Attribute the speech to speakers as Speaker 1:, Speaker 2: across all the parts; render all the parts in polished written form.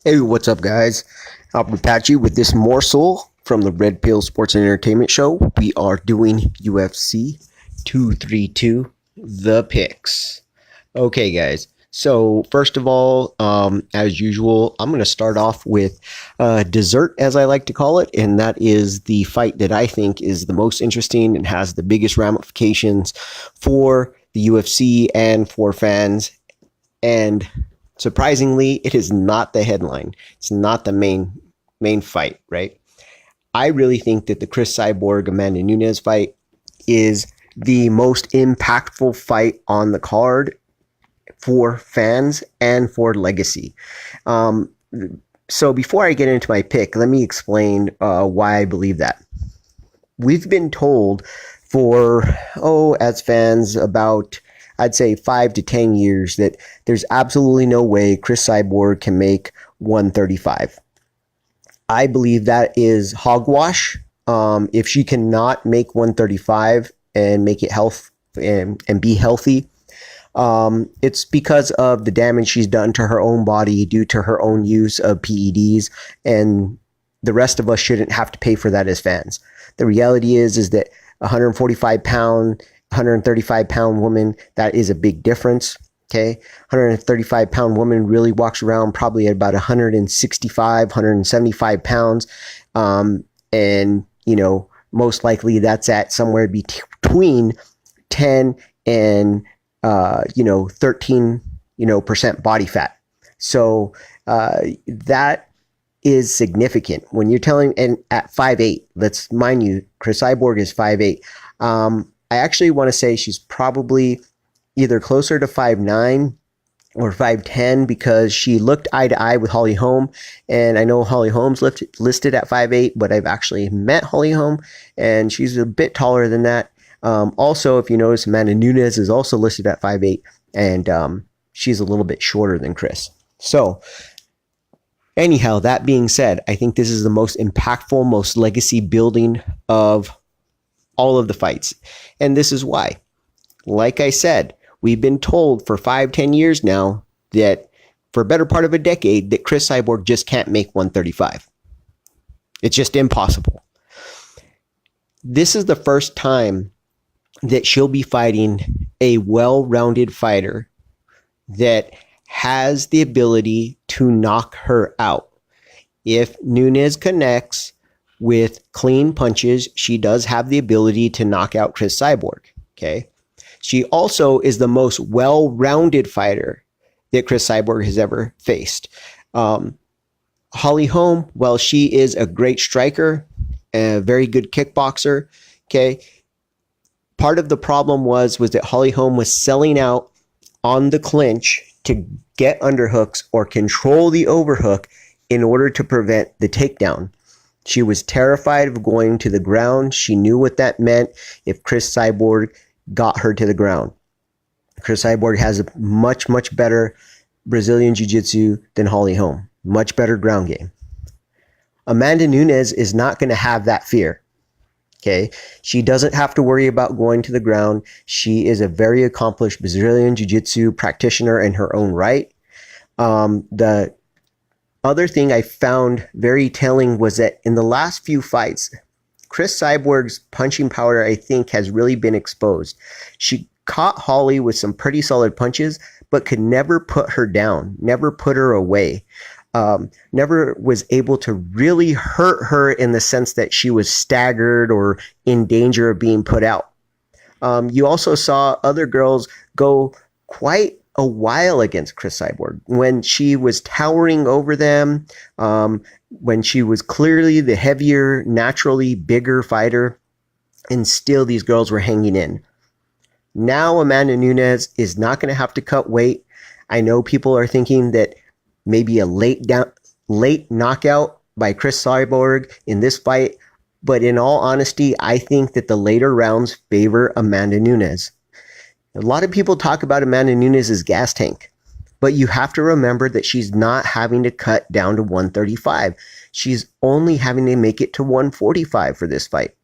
Speaker 1: Hey, what's up, guys? Albert Apache with this morsel from the Red Pill Sports and Entertainment Show. We are doing UFC 232, the picks. Okay, guys. So first of all, as usual, I'm going to start off with dessert, as I like to call it, and that is the fight that I think is the most interesting and has the biggest ramifications for the UFC and for fans. And surprisingly, it is not the headline. It's not the main fight, right? I really think that the Chris Cyborg Amanda Nunez fight is the most impactful fight on the card for fans and for legacy. So before I get into my pick, let me explain why I believe that. We've been told as fans, about I'd say 5 to 10 years that there's absolutely no way Chris Cyborg can make 135. I believe that is hogwash. If she cannot make 135 and make it and be healthy, it's because of the damage she's done to her own body due to her own use of PEDs, and the rest of us shouldn't have to pay for that as fans. The reality is that 145-pound 135-pound woman, that is a big difference. Okay. 135-pound woman really walks around probably at about 165, 175 pounds. And, most likely that's at somewhere between 10 and, 13, percent body fat. So that is significant when you're telling, and at 5'8", let's mind you, Chris Cyborg is 5'8". I actually want to say she's probably either closer to 5'9" or 5'10", because she looked eye to eye with Holly Holm. And I know Holly Holm's listed at 5'8", but I've actually met Holly Holm, and she's a bit taller than that. Also, if you notice, Amanda Nunez is also listed at 5'8", and she's a little bit shorter than Chris. So anyhow, that being said, I think this is the most impactful, most legacy building of all of the fights. And this is why. Like I said, we've been told for 5-10 years now that for a better part of a decade that Chris Cyborg just can't make 135. It's just impossible. This is the first time that she'll be fighting a well-rounded fighter that has the ability to knock her out. If Nunez connects with clean punches, she does have the ability to knock out Chris Cyborg. Okay. She also is the most well-rounded fighter that Chris Cyborg has ever faced. Holly Holm, well, she is a great striker, a very good kickboxer. Okay. Part of the problem was that Holly Holm was selling out on the clinch to get underhooks or control the overhook in order to prevent the takedown. She was terrified of going to the ground. She knew what that meant if Chris Cyborg got her to the ground. Chris Cyborg has a much, much better Brazilian Jiu-Jitsu than Holly Holm. Much better ground game. Amanda Nunez is not going to have that fear. Okay? She doesn't have to worry about going to the ground. She is a very accomplished Brazilian Jiu-Jitsu practitioner in her own right. The other thing I found very telling was that in the last few fights, Chris Cyborg's punching power, I think, has really been exposed. She caught Holly with some pretty solid punches, but could never put her down, never put her away, never was able to really hurt her in the sense that she was staggered or in danger of being put out. You also saw other girls go quite a while against Chris Cyborg when she was towering over them, when she was clearly the heavier, naturally bigger fighter, and still these girls were hanging in. Now Amanda Nunez is not going to have to cut weight. I know people are thinking that maybe a late knockout by Chris Cyborg in this fight, but in all honesty, I think that the later rounds favor Amanda Nunez. A lot of people talk about Amanda Nunez's gas tank, but you have to remember that she's not having to cut down to 135. She's only having to make it to 145 for this fight.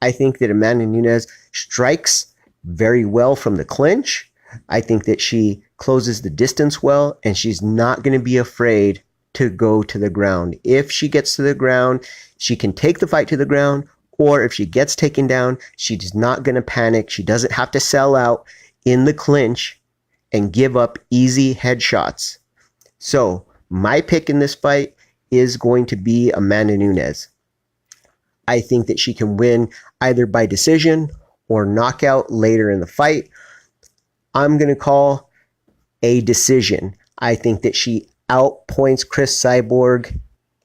Speaker 1: I think that Amanda Nunez strikes very well from the clinch. I think that she closes the distance well, and she's not going to be afraid to go to the ground. If she gets to the ground, she can take the fight to the ground, or if she gets taken down, she's not going to panic. She doesn't have to sell out in the clinch and give up easy headshots. So my pick in this fight is going to be Amanda Nunez. I think that she can win either by decision or knockout later in the fight. I'm going to call a decision. I think that she outpoints Chris Cyborg.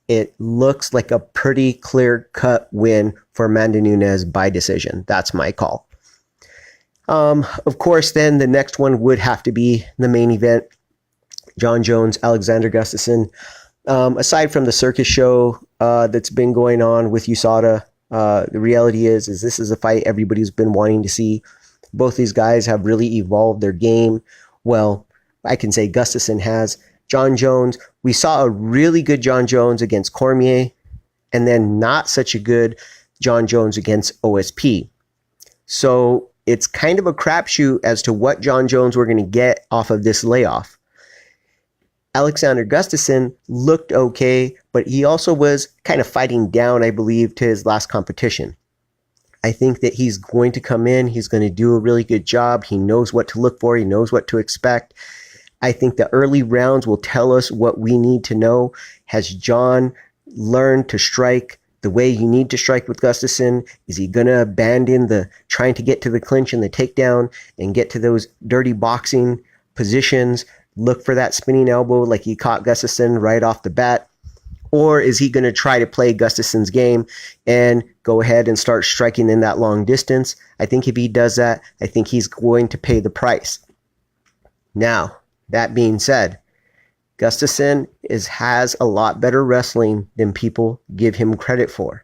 Speaker 1: It looks like a pretty clear-cut win for Amanda Nunez by decision. That's my call. Of course, then the next one would have to be the main event. Jon Jones, Alexander Gustafsson. Aside from the circus show that's been going on with USADA, the reality is this is a fight everybody's been wanting to see. Both these guys have really evolved their game. Well, I can say Gustafsson has. Jon Jones, we saw a really good Jon Jones against Cormier, and then not such a good Jon Jones against O.s.s. So it's kind of a crapshoot as to what Jon Jones we're going to get off of this layoff. Alexander Gustafsson looked okay, but he also was kind of fighting down, I believe, to his last competition. I think that he's going to come in. He's going to do a really good job. He knows what to look for. He knows what to expect. I think the early rounds will tell us what we need to know. Has Jon learned to strike the way you need to strike with Gustafsson? Is he going to abandon the trying to get to the clinch and the takedown and get to those dirty boxing positions? Look for that spinning elbow like he caught Gustafsson right off the bat? Or is he going to try to play Gustafsson's game and go ahead and start striking in that long distance? I think if he does that, I think he's going to pay the price. Now, that being said, Gustafsson has a lot better wrestling than people give him credit for.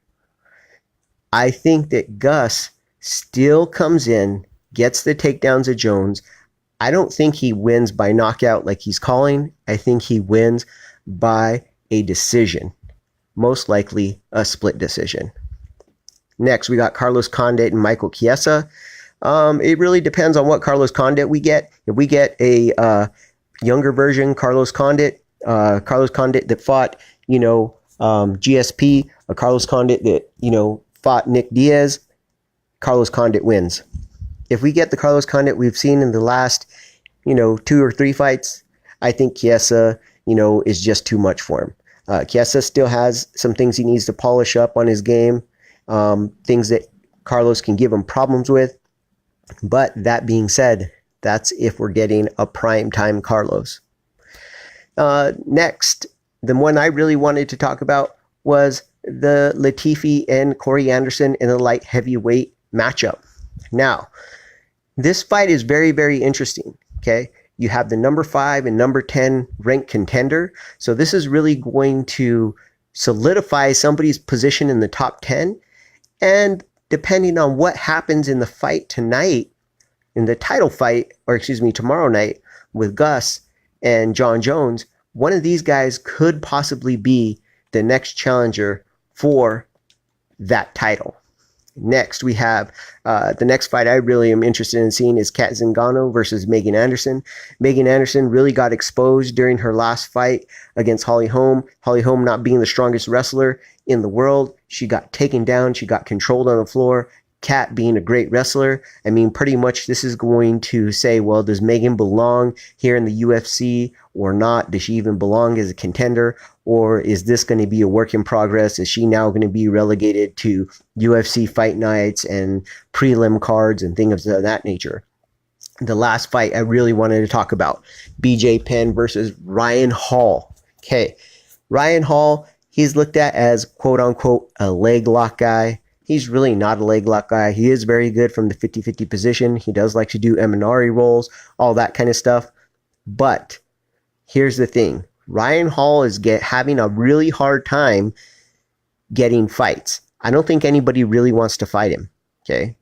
Speaker 1: I think that Gus still comes in, gets the takedowns of Jones. I don't think he wins by knockout like he's calling. I think he wins by a decision, most likely a split decision. Next, we got Carlos Condit and Michael Chiesa. It really depends on what Carlos Condit we get. If we get a younger version Carlos Condit that fought, GSP, a Carlos Condit that, fought Nick Diaz, Carlos Condit wins. If we get the Carlos Condit we've seen in the last, 2 or 3 fights, I think Chiesa, is just too much for him. Chiesa still has some things he needs to polish up on his game, things that Carlos can give him problems with. But that being said, that's if we're getting a prime time Carlos. Next, the one I really wanted to talk about was the Latifi and Corey Anderson in the light heavyweight matchup. Now, this fight is very, very interesting. Okay, you have the number 5 and number 10 ranked contender. So this is really going to solidify somebody's position in the top 10. And depending on what happens in the fight tonight, in the title fight, tomorrow night with Gus and Jon Jones, one of these guys could possibly be the next challenger for that title. Next, we have the next fight I really am interested in seeing is Kat Zingano versus Megan Anderson. Megan Anderson really got exposed during her last fight against Holly Holm. Holly Holm not being the strongest wrestler in the world. She got taken down. She got controlled on the floor. Kat being a great wrestler. I mean, pretty much this is going to say, well, does Megan belong here in the UFC or not? Does she even belong as a contender? Or is this going to be a work in progress? Is she now going to be relegated to UFC fight nights and prelim cards and things of that nature? The last fight I really wanted to talk about, BJ Penn versus Ryan Hall. Okay, Ryan Hall, he's looked at as quote unquote a leg lock guy. He's really not a leg lock guy. He is very good from the 50-50 position. He does like to do Eminari rolls, all that kind of stuff. But here's the thing. Ryan Hall is having a really hard time getting fights. I don't think anybody really wants to fight him. Okay.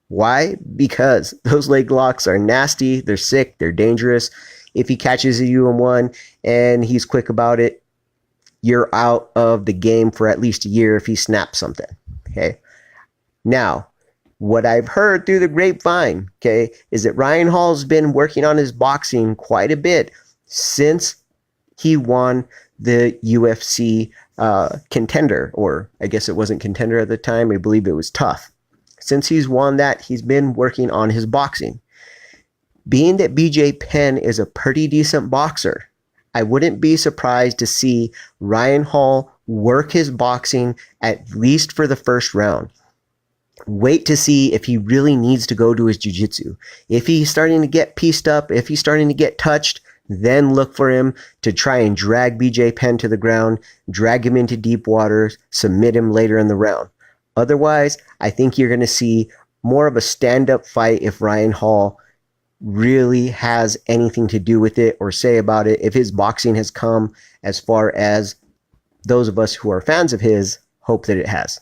Speaker 1: Why? Because those leg locks are nasty. They're sick. They're dangerous. If he catches you in one and he's quick about it, you're out of the game for at least a year if he snaps something. Okay. Now, what I've heard through the grapevine, okay, is that Ryan Hall's been working on his boxing quite a bit since he won the UFC contender, or I guess it wasn't contender at the time. I believe it was tough. Since he's won that, he's been working on his boxing. Being that BJ Penn is a pretty decent boxer, I wouldn't be surprised to see Ryan Hall work his boxing at least for the first round. Wait to see if he really needs to go to his jiu-jitsu. If he's starting to get pieced up, if he's starting to get touched, then look for him to try and drag BJ Penn to the ground, drag him into deep waters, submit him later in the round. Otherwise, I think you're going to see more of a stand-up fight if Ryan Hall really has anything to do with it or say about it, if his boxing has come as far as those of us who are fans of his hope that it has.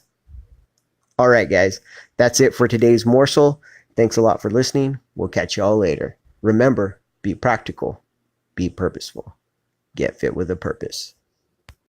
Speaker 1: All right, guys, that's it for today's morsel. Thanks a lot for listening. We'll catch you all later. Remember, be practical, be purposeful, get fit with a purpose.